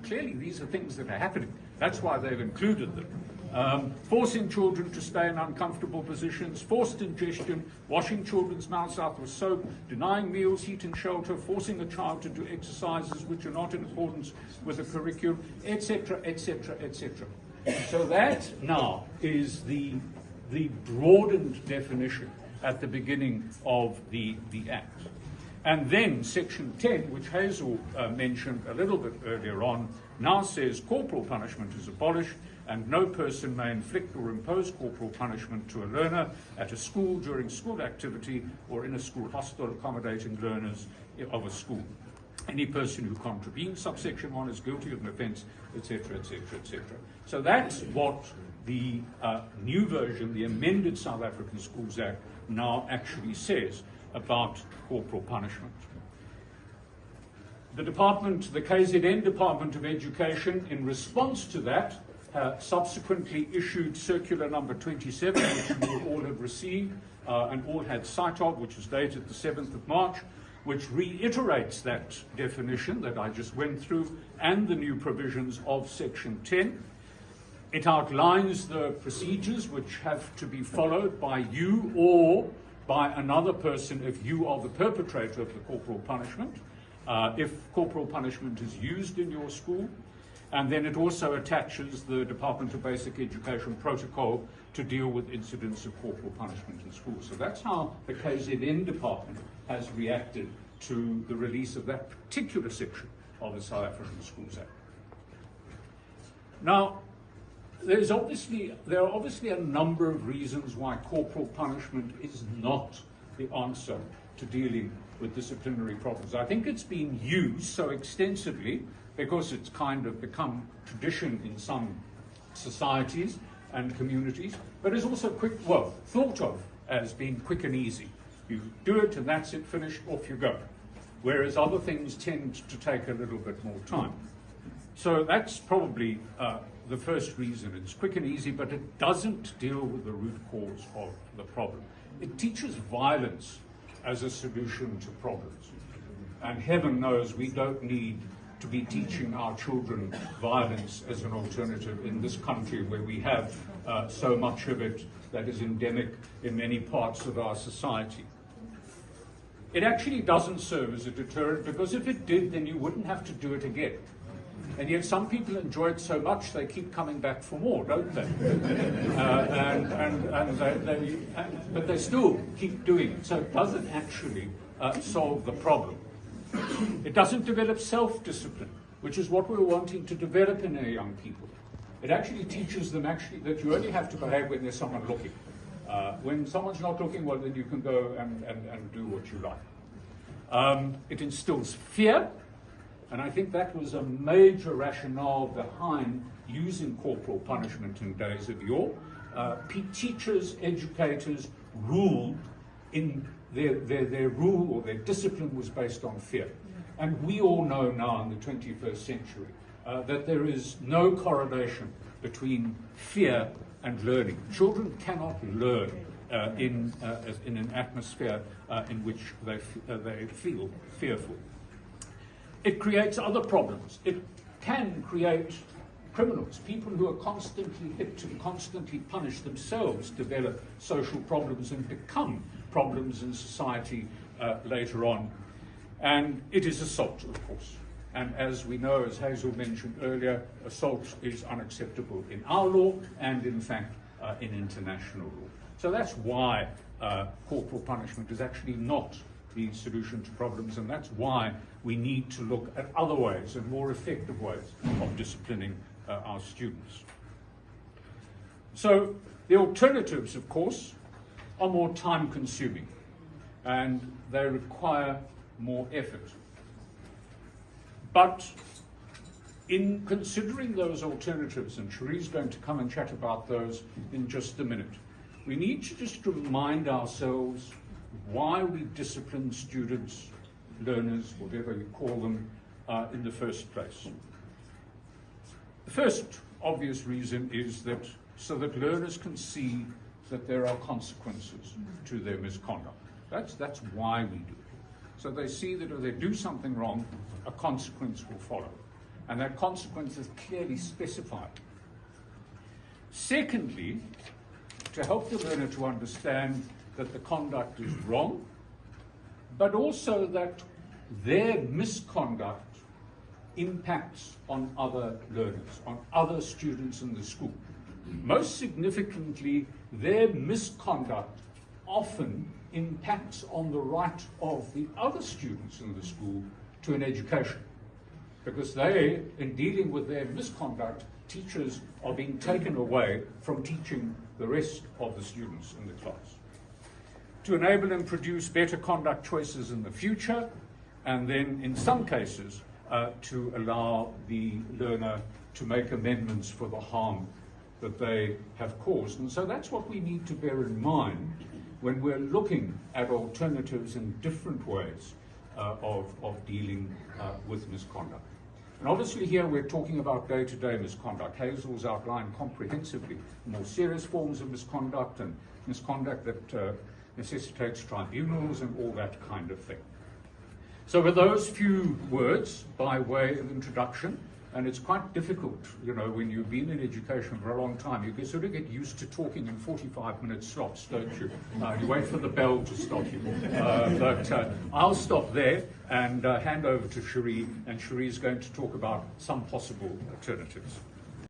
Clearly, these are things that are happening. That's why they've included them. Forcing children to stay in uncomfortable positions, forced ingestion, washing children's mouths out with soap, denying meals, heat and shelter, forcing a child to do exercises which are not in accordance with the curriculum, etc., etc., etc. So that now is the broadened definition at the beginning of the Act. And then Section 10, which Hazel mentioned a little bit earlier on, now says corporal punishment is abolished and no person may inflict or impose corporal punishment to a learner at a school during school activity or in a school hostel accommodating learners of a school. Any person who contravenes subsection 1 is guilty of an offence, etc., etc., etc. So that's what the new version, the amended South African Schools Act, now actually says about corporal punishment. The KZN Department of Education, in response to that, subsequently issued circular number 27, which you will all have received and all had sight of, which is dated the 7th of March, which reiterates that definition that I just went through and the new provisions of Section 10. It outlines the procedures which have to be followed by you or by another person if you are the perpetrator of the corporal punishment, if corporal punishment is used in your school. And then it also attaches the Department of Basic Education protocol to deal with incidents of corporal punishment in schools. So that's how the KZN department has reacted to the release of that particular section of the South African Schools Act. Now, there are obviously a number of reasons why corporal punishment is not the answer to dealing with disciplinary problems. I think it's been used so extensively because it's kind of become tradition in some societies and communities, but it's also thought of as being quick and easy. You do it and that's it, finished, off you go. Whereas other things tend to take a little bit more time. So that's probably the first reason. It's quick and easy, but it doesn't deal with the root cause of the problem. It teaches violence as a solution to problems. And heaven knows we don't need to be teaching our children violence as an alternative in this country where we have so much of it that is endemic in many parts of our society. It actually doesn't serve as a deterrent, because if it did, then you wouldn't have to do it again. And yet some people enjoy it so much they keep coming back for more, don't they? But they still keep doing it. So it doesn't actually solve the problem. It doesn't develop self-discipline, which is what we're wanting to develop in our young people. It actually teaches them that you only have to behave when there's someone looking. When someone's not looking, well, then you can go and do what you like. It instills fear, and I think that was a major rationale behind using corporal punishment in days of yore. Teachers, educators ruled in their rule or their discipline was based on fear. And we all know now in the 21st century that there is no correlation between fear and learning. Children cannot learn in an atmosphere in which they feel fearful. It creates other problems. It can create criminals. People who are constantly hit and constantly punished themselves develop social problems and become problems in society later on. And it is assault, of course. And as we know, as Hazel mentioned earlier, assault is unacceptable in our law and, in fact, in international law. So that's why corporal punishment is actually not the solution to problems, and that's why we need to look at other ways and more effective ways of disciplining our students. So the alternatives, of course, are more time-consuming, and they require more effort. But in considering those alternatives, and Cherie's going to come and chat about those in just a minute, we need to just remind ourselves why we discipline students, learners, whatever you call them, in the first place. The first obvious reason is that so that learners can see that there are consequences to their misconduct. That's why we do it. So they see that if they do something wrong, a consequence will follow. and that consequence is clearly specified. Secondly, to help the learner to understand that the conduct is wrong, but also that their misconduct impacts on other learners, on other students in the school. Most significantly, their misconduct often impacts on the right of the other students in the school to an education. Because they, in dealing with their misconduct, teachers are being taken away from teaching the rest of the students in the class. To enable and produce better conduct choices in the future, and then in some cases, to allow the learner to make amendments for the harm that they have caused. And so that's what we need to bear in mind when we're looking at alternatives in different ways of dealing with misconduct. And obviously here we're talking about day-to-day misconduct. Hazel's outlined comprehensively more serious forms of misconduct and misconduct that necessitates tribunals and all that kind of thing. So with those few words by way of introduction, and it's quite difficult, you know, when you've been in education for a long time, you can sort of get used to talking in 45-minute slots, don't you? You wait for the bell to stop you. But I'll stop there and hand over to Cherie, and Cherie is going to talk about some possible alternatives.